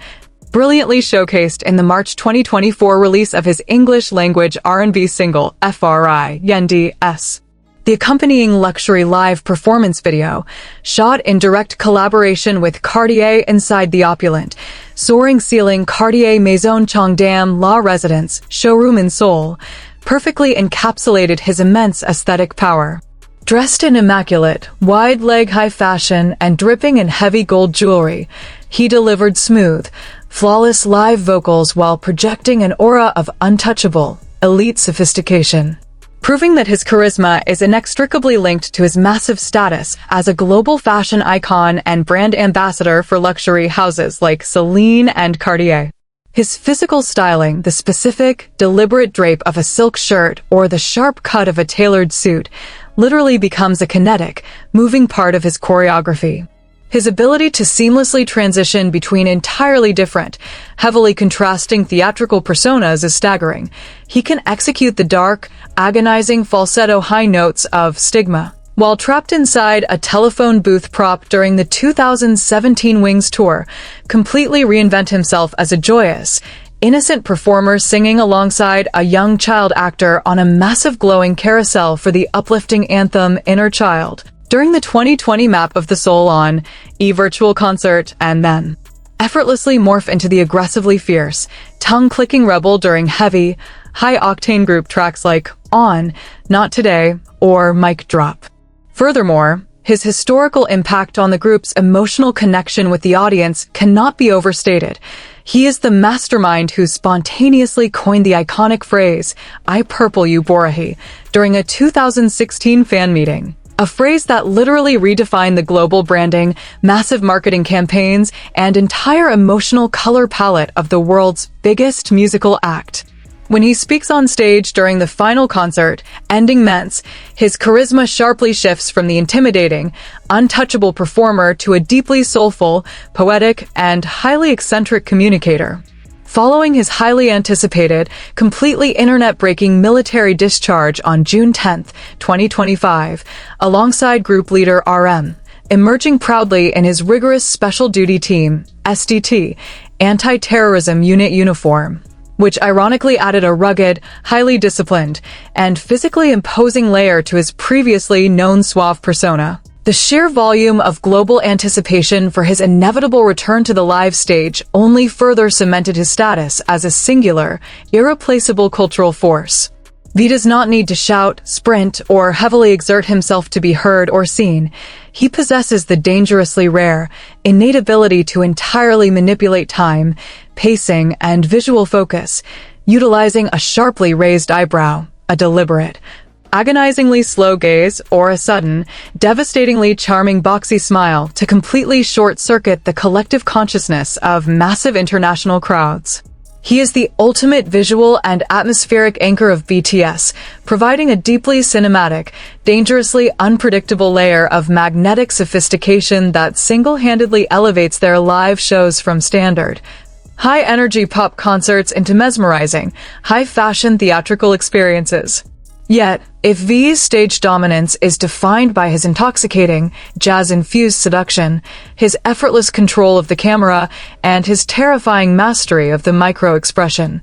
brilliantly showcased in the March 2024 release of his English-language R&B single, FRI, Yendi S. The accompanying luxury live performance video, shot in direct collaboration with Cartier inside the opulent, soaring-ceiling Cartier Maison Cheongdam Law Residence showroom in Seoul, perfectly encapsulated his immense aesthetic power. Dressed in immaculate, wide-leg high fashion and dripping in heavy gold jewelry, he delivered smooth, flawless live vocals while projecting an aura of untouchable, elite sophistication, proving that his charisma is inextricably linked to his massive status as a global fashion icon and brand ambassador for luxury houses like Celine and Cartier. His physical styling, the specific, deliberate drape of a silk shirt or the sharp cut of a tailored suit, literally becomes a kinetic, moving part of his choreography. His ability to seamlessly transition between entirely different, heavily contrasting theatrical personas is staggering. He can execute the dark, agonizing falsetto high notes of Stigma, while trapped inside a telephone booth prop during the 2017 Wings tour, completely reinvent himself as a joyous, innocent performer singing alongside a young child actor on a massive glowing carousel for the uplifting anthem Inner Child, during the 2020 Map of the Soul on virtual concert, and then effortlessly morph into the aggressively fierce, tongue-clicking rebel during heavy, high-octane group tracks like On, Not Today, or Mic Drop. Furthermore, his historical impact on the group's emotional connection with the audience cannot be overstated. He is the mastermind who spontaneously coined the iconic phrase, "I purple you, Borahi," during a 2016 fan meeting. A phrase that literally redefined the global branding, massive marketing campaigns, and entire emotional color palette of the world's biggest musical act. When he speaks on stage during the final concert, ending Ments, his charisma sharply shifts from the intimidating, untouchable performer to a deeply soulful, poetic, and highly eccentric communicator. Following his highly anticipated, completely internet-breaking military discharge on June 10, 2025, alongside group leader RM, emerging proudly in his rigorous Special Duty Team, SDT, anti-terrorism unit uniform, which ironically added a rugged, highly disciplined, and physically imposing layer to his previously known suave persona. The sheer volume of global anticipation for his inevitable return to the live stage only further cemented his status as a singular, irreplaceable cultural force. V does not need to shout, sprint, or heavily exert himself to be heard or seen. He possesses the dangerously rare, innate ability to entirely manipulate time, pacing, and visual focus, utilizing a sharply raised eyebrow, a deliberate, agonizingly slow gaze, or a sudden, devastatingly charming boxy smile to completely short-circuit the collective consciousness of massive international crowds. He is the ultimate visual and atmospheric anchor of BTS, providing a deeply cinematic, dangerously unpredictable layer of magnetic sophistication that single-handedly elevates their live shows from standard, high-energy pop concerts into mesmerizing, high-fashion theatrical experiences. Yet, if V's stage dominance is defined by his intoxicating, jazz-infused seduction, his effortless control of the camera, and his terrifying mastery of the micro-expression,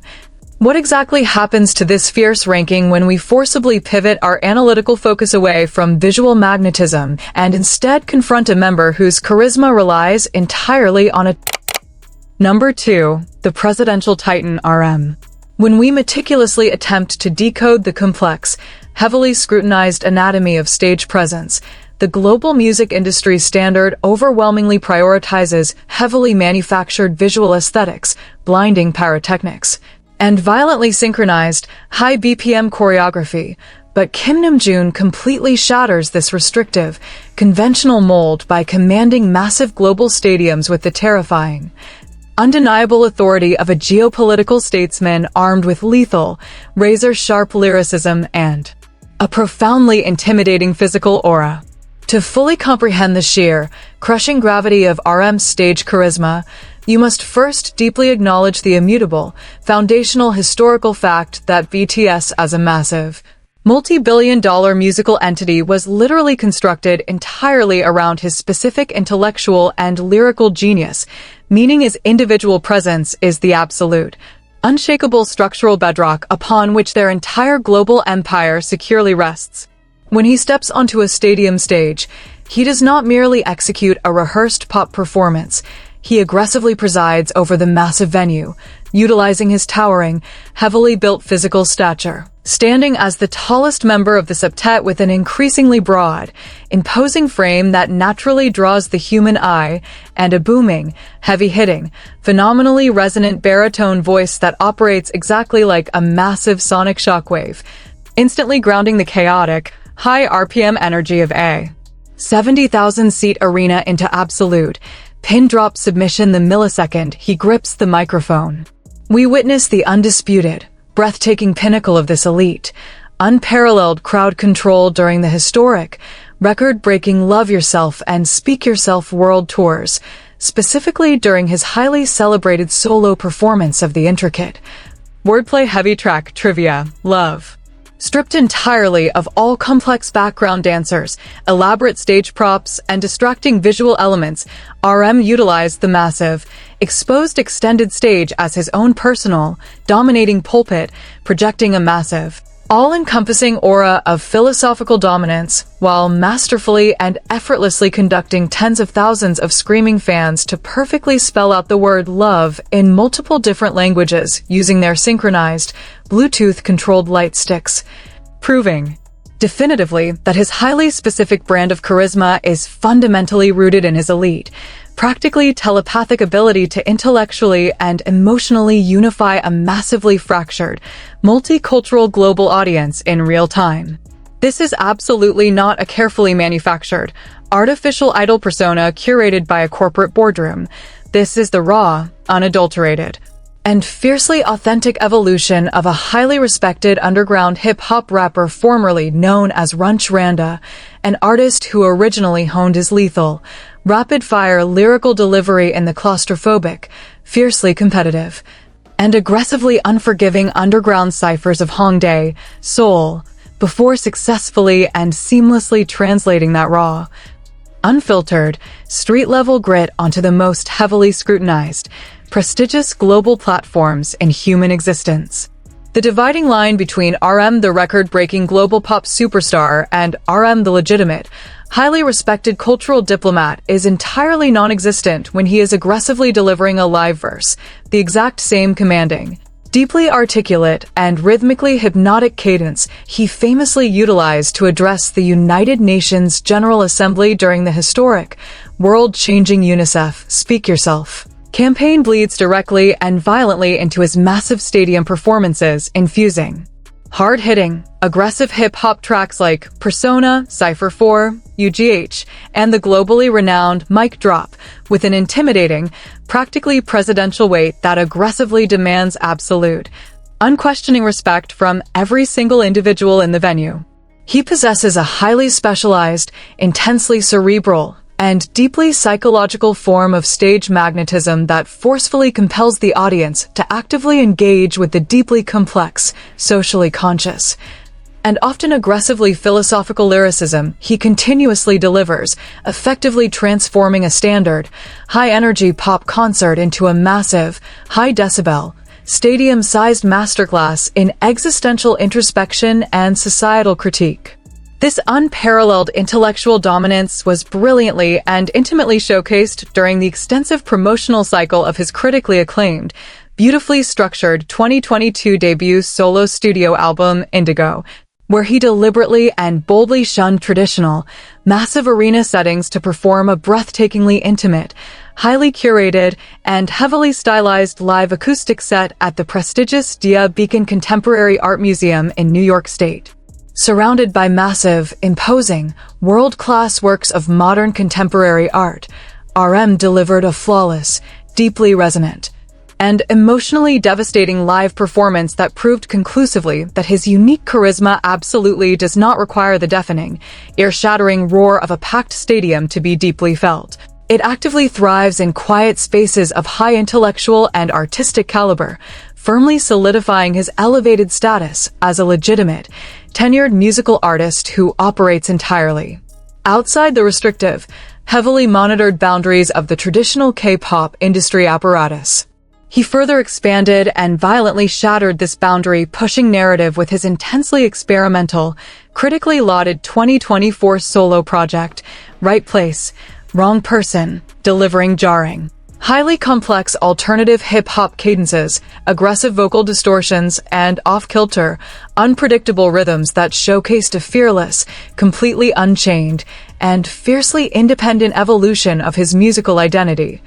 what exactly happens to this fierce ranking when we forcibly pivot our analytical focus away from visual magnetism and instead confront a member whose charisma relies entirely on a... Number 2. The Presidential Titan RM. When we meticulously attempt to decode the complex, heavily scrutinized anatomy of stage presence, the global music industry standard overwhelmingly prioritizes heavily manufactured visual aesthetics, blinding pyrotechnics, and violently synchronized, high BPM choreography. But Kim Namjoon completely shatters this restrictive, conventional mold by commanding massive global stadiums with the terrifying, undeniable authority of a geopolitical statesman armed with lethal, razor-sharp lyricism and a profoundly intimidating physical aura. To fully comprehend the sheer, crushing gravity of RM's stage charisma, you must first deeply acknowledge the immutable, foundational historical fact that BTS as a massive, multi-billion-dollar musical entity was literally constructed entirely around his specific intellectual and lyrical genius, meaning his individual presence is the absolute, unshakable structural bedrock upon which their entire global empire securely rests. When he steps onto a stadium stage, he does not merely execute a rehearsed pop performance. He aggressively presides over the massive venue, utilizing his towering, heavily built physical stature. Standing as the tallest member of the septet with an increasingly broad, imposing frame that naturally draws the human eye, and a booming, heavy-hitting, phenomenally resonant baritone voice that operates exactly like a massive sonic shockwave, instantly grounding the chaotic, high RPM energy of a 70,000-seat arena into absolute, pin-drop submission the millisecond he grips the microphone. We witness the undisputed, breathtaking pinnacle of this elite, unparalleled crowd control during the historic, record-breaking Love Yourself and Speak Yourself World Tours, specifically during his highly celebrated solo performance of the intricate, wordplay heavy track Trivia, Love. Stripped entirely of all complex background dancers, elaborate stage props, and distracting visual elements, RM utilized the massive, exposed extended stage as his own personal, dominating pulpit, projecting a massive, all-encompassing aura of philosophical dominance, while masterfully and effortlessly conducting tens of thousands of screaming fans to perfectly spell out the word love in multiple different languages using their synchronized, Bluetooth-controlled light sticks, proving definitively that his highly specific brand of charisma is fundamentally rooted in his elite, practically telepathic ability to intellectually and emotionally unify a massively fractured, multicultural global audience in real time. This is absolutely not a carefully manufactured, artificial idol persona curated by a corporate boardroom. This is the raw, unadulterated, and fiercely authentic evolution of a highly respected underground hip-hop rapper formerly known as Runch Randa, an artist who originally honed his lethal, rapid-fire lyrical delivery in the claustrophobic, fiercely competitive, and aggressively unforgiving underground ciphers of Hongdae, Seoul, before successfully and seamlessly translating that raw, unfiltered, street-level grit onto the most heavily scrutinized, prestigious global platforms in human existence. The dividing line between RM the record-breaking global pop superstar and RM the legitimate, highly respected cultural diplomat is entirely non-existent when he is aggressively delivering a live verse, the exact same commanding, deeply articulate and rhythmically hypnotic cadence he famously utilized to address the United Nations General Assembly during the historic, world-changing UNICEF Speak Yourself campaign bleeds directly and violently into his massive stadium performances, infusing hard-hitting, aggressive hip-hop tracks like Persona, Cypher 4, UGH, and the globally renowned Mic Drop with an intimidating, practically presidential weight that aggressively demands absolute, unquestioning respect from every single individual in the venue. He possesses a highly specialized, intensely cerebral, and deeply psychological form of stage magnetism that forcefully compels the audience to actively engage with the deeply complex, socially conscious, and often aggressively philosophical lyricism he continuously delivers, effectively transforming a standard, high-energy pop concert into a massive, high-decibel, stadium-sized masterclass in existential introspection and societal critique. This unparalleled intellectual dominance was brilliantly and intimately showcased during the extensive promotional cycle of his critically acclaimed, beautifully structured 2022 debut solo studio album, Indigo, where he deliberately and boldly shunned traditional, massive arena settings to perform a breathtakingly intimate, highly curated, and heavily stylized live acoustic set at the prestigious Dia Beacon Contemporary Art Museum in New York State. Surrounded by massive, imposing, world-class works of modern contemporary art, RM delivered a flawless, deeply resonant, and emotionally devastating live performance that proved conclusively that his unique charisma absolutely does not require the deafening, ear-shattering roar of a packed stadium to be deeply felt. It actively thrives in quiet spaces of high intellectual and artistic caliber, firmly solidifying his elevated status as a legitimate, tenured musical artist who operates entirely outside the restrictive, heavily monitored boundaries of the traditional K-pop industry apparatus. He further expanded and violently shattered this boundary-pushing narrative with his intensely experimental, critically lauded 2024 solo project, Right Place, Wrong Person, delivering jarring, highly complex alternative hip-hop cadences, aggressive vocal distortions, and off-kilter, unpredictable rhythms that showcased a fearless, completely unchained, and fiercely independent evolution of his musical identity,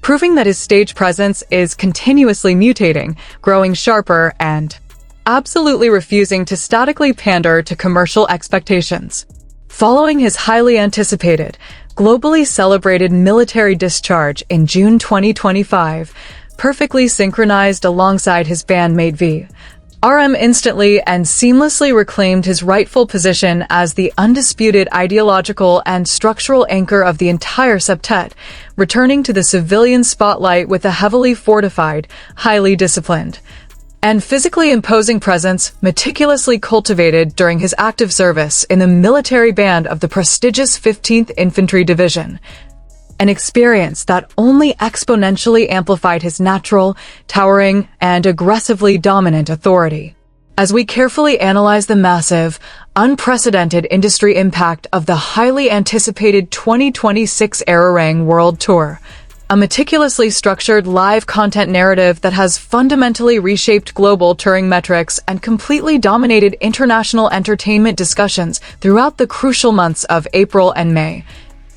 proving that his stage presence is continuously mutating, growing sharper, and absolutely refusing to statically pander to commercial expectations. Following his highly anticipated, globally celebrated military discharge in June 2025, perfectly synchronized alongside his bandmate V, RM instantly and seamlessly reclaimed his rightful position as the undisputed ideological and structural anchor of the entire septet, returning to the civilian spotlight with a heavily fortified, highly disciplined, and physically imposing presence meticulously cultivated during his active service in the military band of the prestigious 15th Infantry Division, an experience that only exponentially amplified his natural, towering, and aggressively dominant authority. As we carefully analyze the massive, unprecedented industry impact of the highly anticipated 2026 Arirang World Tour, a meticulously structured live content narrative that has fundamentally reshaped global touring metrics and completely dominated international entertainment discussions throughout the crucial months of April and May.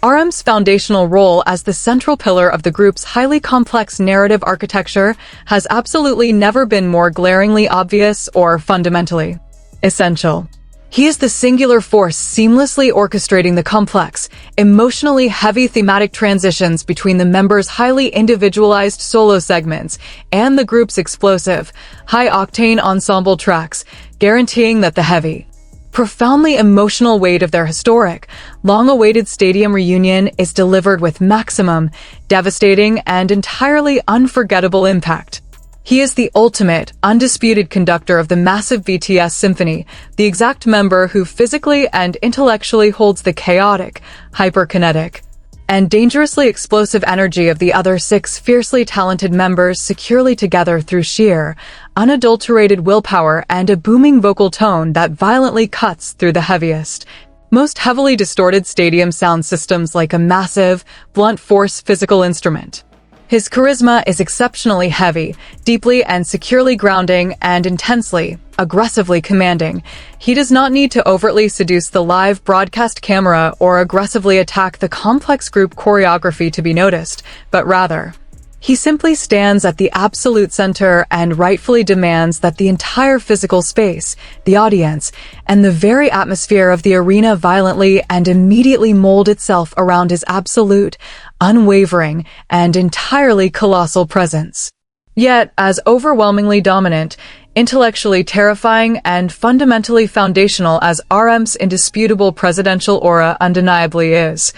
RM's foundational role as the central pillar of the group's highly complex narrative architecture has absolutely never been more glaringly obvious or fundamentally essential. He is the singular force seamlessly orchestrating the complex, emotionally heavy thematic transitions between the members' highly individualized solo segments and the group's explosive, high-octane ensemble tracks, guaranteeing that the heavy, profoundly emotional weight of their historic, long-awaited stadium reunion is delivered with maximum, devastating, and entirely unforgettable impact. He is the ultimate, undisputed conductor of the massive BTS symphony, the exact member who physically and intellectually holds the chaotic, hyper-kinetic, and dangerously explosive energy of the other 6 fiercely talented members securely together through sheer, unadulterated willpower and a booming vocal tone that violently cuts through the heaviest, most heavily distorted stadium sound systems like a massive, blunt force physical instrument. His charisma is exceptionally heavy, deeply and securely grounding, and intensely, aggressively commanding. He does not need to overtly seduce the live broadcast camera or aggressively attack the complex group choreography to be noticed, but rather, he simply stands at the absolute center and rightfully demands that the entire physical space, the audience, and the very atmosphere of the arena violently and immediately mold itself around his absolute, unwavering, and entirely colossal presence. Yet, as overwhelmingly dominant, intellectually terrifying, and fundamentally foundational as RM's indisputable presidential aura undeniably is,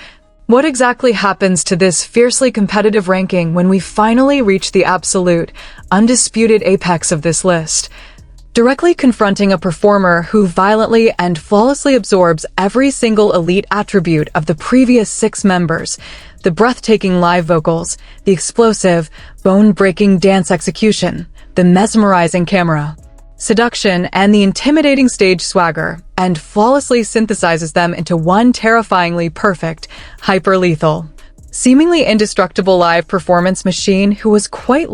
what exactly happens to this fiercely competitive ranking when we finally reach the absolute, undisputed apex of this list? Directly confronting a performer who violently and flawlessly absorbs every single elite attribute of the previous 6 members, the breathtaking live vocals, the explosive, bone-breaking dance execution, the mesmerizing camera, seduction, and the intimidating stage swagger, and flawlessly synthesizes them into one terrifyingly perfect, hyper-lethal, seemingly indestructible live performance machine who was quite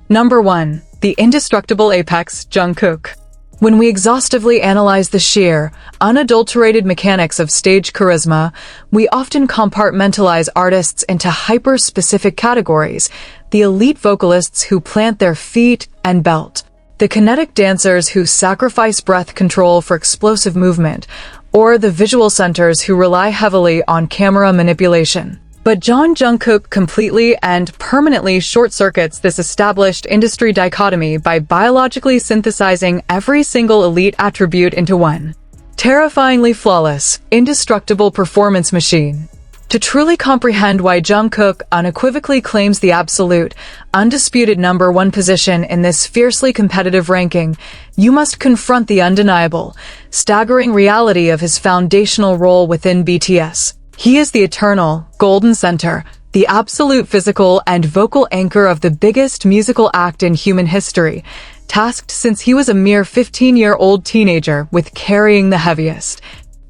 Number 1. The indestructible apex, Jungkook. When we exhaustively analyze the sheer, unadulterated mechanics of stage charisma, we often compartmentalize artists into hyper-specific categories: the elite vocalists who plant their feet and belt, the kinetic dancers who sacrifice breath control for explosive movement, or the visual centers who rely heavily on camera manipulation. But Jungkook completely and permanently short-circuits this established industry dichotomy by biologically synthesizing every single elite attribute into one terrifyingly flawless, indestructible performance machine. To truly comprehend why Jungkook unequivocally claims the absolute, undisputed number 1 position in this fiercely competitive ranking, you must confront the undeniable, staggering reality of his foundational role within BTS. He is the eternal, golden center, the absolute physical and vocal anchor of the biggest musical act in human history, tasked since he was a mere 15-year-old teenager with carrying the heaviest,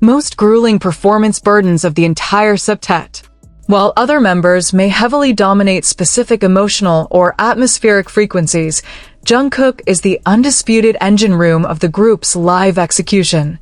most grueling performance burdens of the entire septet. While other members may heavily dominate specific emotional or atmospheric frequencies, Jungkook is the undisputed engine room of the group's live execution.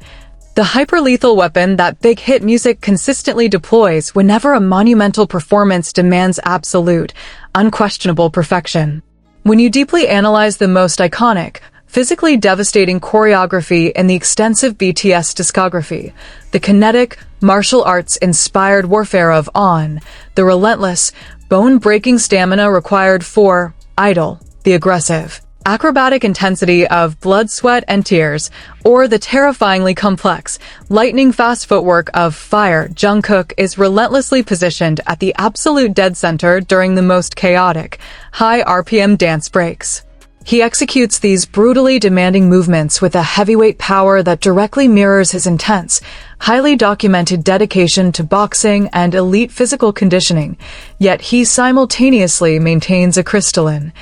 The hyper-lethal weapon that big hit music consistently deploys whenever a monumental performance demands absolute, unquestionable perfection. When you deeply analyze the most iconic, physically devastating choreography in the extensive BTS discography, the kinetic, martial arts-inspired warfare of On, the relentless, bone-breaking stamina required for Idol, the aggressive, acrobatic intensity of Blood, Sweat, and Tears, or the terrifyingly complex, lightning-fast footwork of Fire, Jungkook is relentlessly positioned at the absolute dead center during the most chaotic, high RPM dance breaks. He executes these brutally demanding movements with a heavyweight power that directly mirrors his intense, highly documented dedication to boxing and elite physical conditioning, yet he simultaneously maintains a crystalline,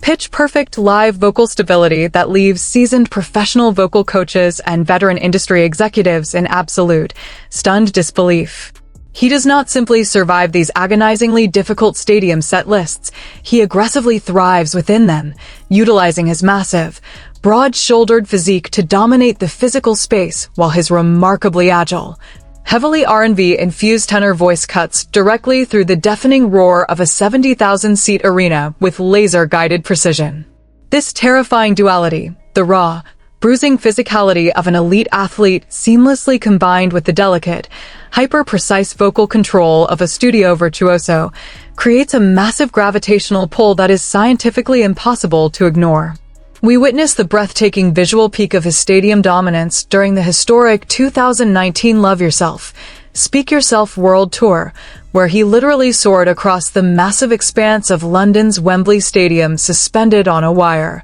pitch-perfect live vocal stability that leaves seasoned professional vocal coaches and veteran industry executives in absolute, stunned disbelief. He does not simply survive these agonizingly difficult stadium set lists, he aggressively thrives within them, utilizing his massive, broad-shouldered physique to dominate the physical space while his remarkably agile, heavily R&B-infused tenor voice cuts directly through the deafening roar of a 70,000-seat arena with laser-guided precision. This terrifying duality, the raw, bruising physicality of an elite athlete seamlessly combined with the delicate, hyper-precise vocal control of a studio virtuoso creates a massive gravitational pull that is scientifically impossible to ignore. We witnessed the breathtaking visual peak of his stadium dominance during the historic 2019 Love Yourself, Speak Yourself World Tour, where he literally soared across the massive expanse of London's Wembley Stadium suspended on a wire,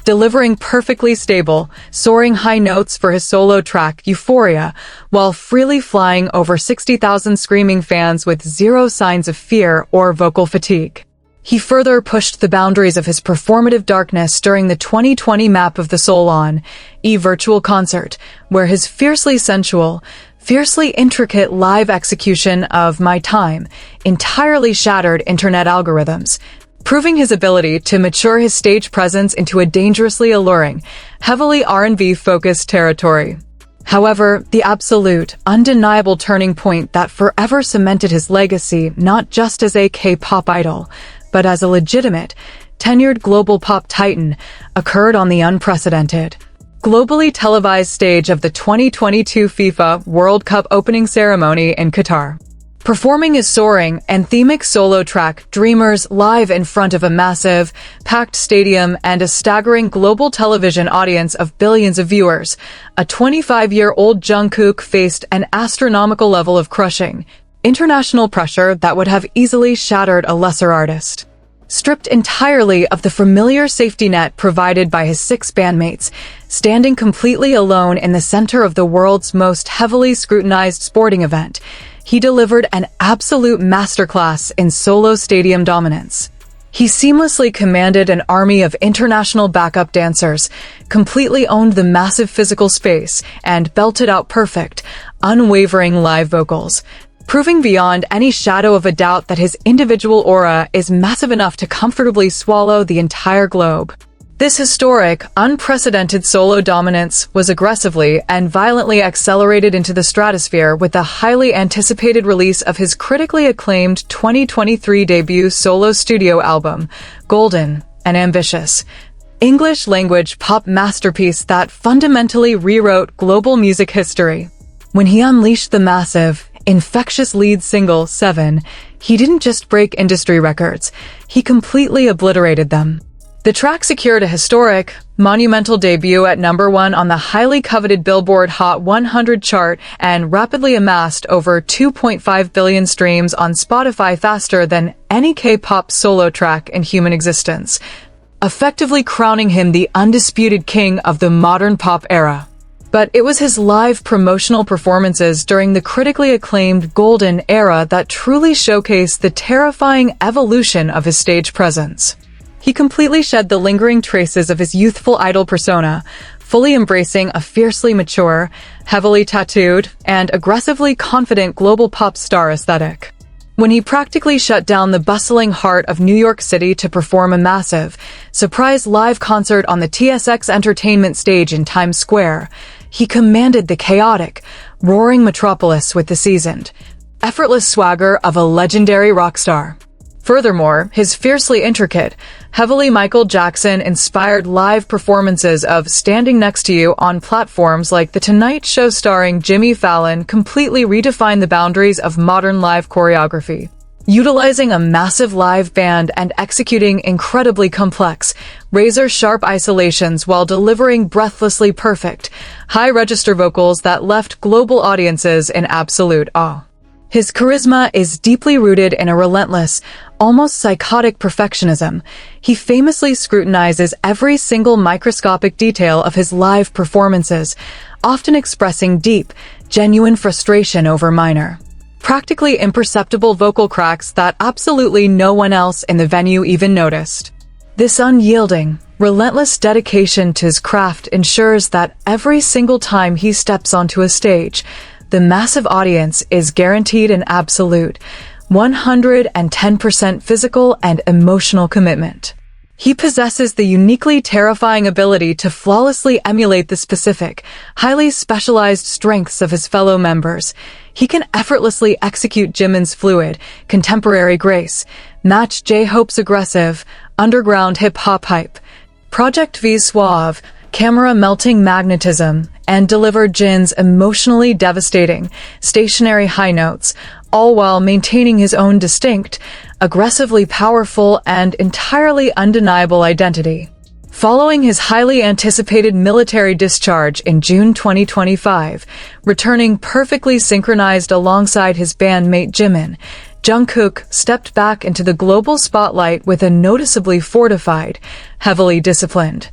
delivering perfectly stable, soaring high notes for his solo track Euphoria, while freely flying over 60,000 screaming fans with zero signs of fear or vocal fatigue. He further pushed the boundaries of his performative darkness during the 2020 Map of the Soul on virtual concert, where his fiercely sensual, fiercely intricate live execution of My Time entirely shattered internet algorithms, proving his ability to mature his stage presence into a dangerously alluring, heavily R&B-focused territory. However, the absolute, undeniable turning point that forever cemented his legacy not just as a K-pop idol, but as a legitimate, tenured global pop titan, occurred on the unprecedented, globally televised stage of the 2022 FIFA World Cup opening ceremony in Qatar. Performing his soaring, anthemic solo track Dreamers live in front of a massive, packed stadium and a staggering global television audience of billions of viewers, a 25-year-old Jungkook faced an astronomical level of crushing, international pressure that would have easily shattered a lesser artist. Stripped entirely of the familiar safety net provided by his 6 bandmates, standing completely alone in the center of the world's most heavily scrutinized sporting event, he delivered an absolute masterclass in solo stadium dominance. He seamlessly commanded an army of international backup dancers, completely owned the massive physical space, and belted out perfect, unwavering live vocals, proving beyond any shadow of a doubt that his individual aura is massive enough to comfortably swallow the entire globe. This historic, unprecedented solo dominance was aggressively and violently accelerated into the stratosphere with the highly anticipated release of his critically acclaimed 2023 debut solo studio album, Golden, an ambitious, English-language pop masterpiece that fundamentally rewrote global music history. When he unleashed the massive, infectious lead single, 7, he didn't just break industry records, he completely obliterated them. The track secured a historic, monumental debut at #1 on the highly coveted Billboard Hot 100 chart and rapidly amassed over 2.5 billion streams on Spotify, faster than any K-pop solo track in human existence, effectively crowning him the undisputed king of the modern pop era. But it was his live promotional performances during the critically acclaimed Golden era that truly showcased the terrifying evolution of his stage presence. He completely shed the lingering traces of his youthful idol persona, fully embracing a fiercely mature, heavily tattooed, and aggressively confident global pop star aesthetic. When he practically shut down the bustling heart of New York City to perform a massive, surprise live concert on the TSX Entertainment stage in Times Square, he commanded the chaotic, roaring metropolis with the seasoned, effortless swagger of a legendary rock star. Furthermore, his fiercely intricate, heavily Michael Jackson-inspired live performances of Standing Next to You on platforms like The Tonight Show starring Jimmy Fallon completely redefined the boundaries of modern live choreography. Utilizing a massive live band and executing incredibly complex, razor-sharp isolations while delivering breathlessly perfect, high-register vocals that left global audiences in absolute awe. His charisma is deeply rooted in a relentless, almost psychotic perfectionism. He famously scrutinizes every single microscopic detail of his live performances, often expressing deep, genuine frustration over minor, practically imperceptible vocal cracks that absolutely no one else in the venue even noticed. This unyielding, relentless dedication to his craft ensures that every single time he steps onto a stage, the massive audience is guaranteed an absolute 110% physical and emotional commitment. He possesses the uniquely terrifying ability to flawlessly emulate the specific, highly specialized strengths of his fellow members. He can effortlessly execute Jimin's fluid, contemporary grace, match J-Hope's aggressive, underground hip-hop hype, Project V's suave, camera melting magnetism, and deliver Jin's emotionally devastating, stationary high notes, all while maintaining his own distinct, aggressively powerful, and entirely undeniable identity. Following his highly anticipated military discharge in June 2025, returning perfectly synchronized alongside his bandmate Jimin, Jungkook stepped back into the global spotlight with a noticeably fortified, heavily disciplined,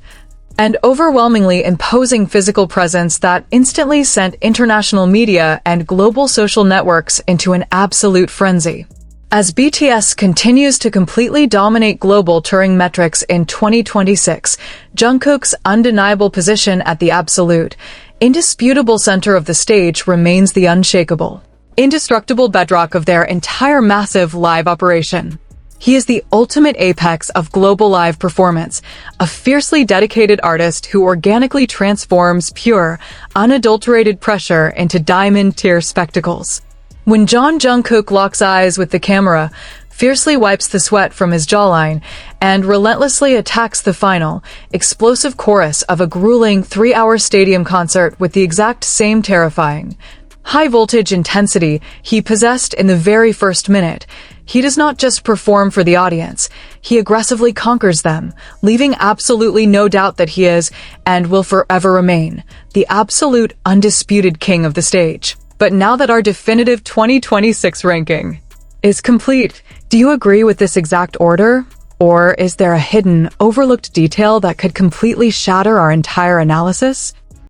and overwhelmingly imposing physical presence that instantly sent international media and global social networks into an absolute frenzy. As BTS continues to completely dominate global touring metrics in 2026, Jungkook's undeniable position at the absolute, indisputable center of the stage remains the unshakable, indestructible bedrock of their entire massive live operation. He is the ultimate apex of global live performance, a fiercely dedicated artist who organically transforms pure, unadulterated pressure into diamond-tier spectacles. When Jungkook locks eyes with the camera, fiercely wipes the sweat from his jawline, and relentlessly attacks the final, explosive chorus of a grueling 3-hour stadium concert with the exact same terrifying, high-voltage intensity he possessed in the very first minute, he does not just perform for the audience, he aggressively conquers them, leaving absolutely no doubt that he is, and will forever remain, the absolute undisputed king of the stage. But now that our definitive 2026 ranking is complete, do you agree with this exact order? Or is there a hidden, overlooked detail that could completely shatter our entire analysis?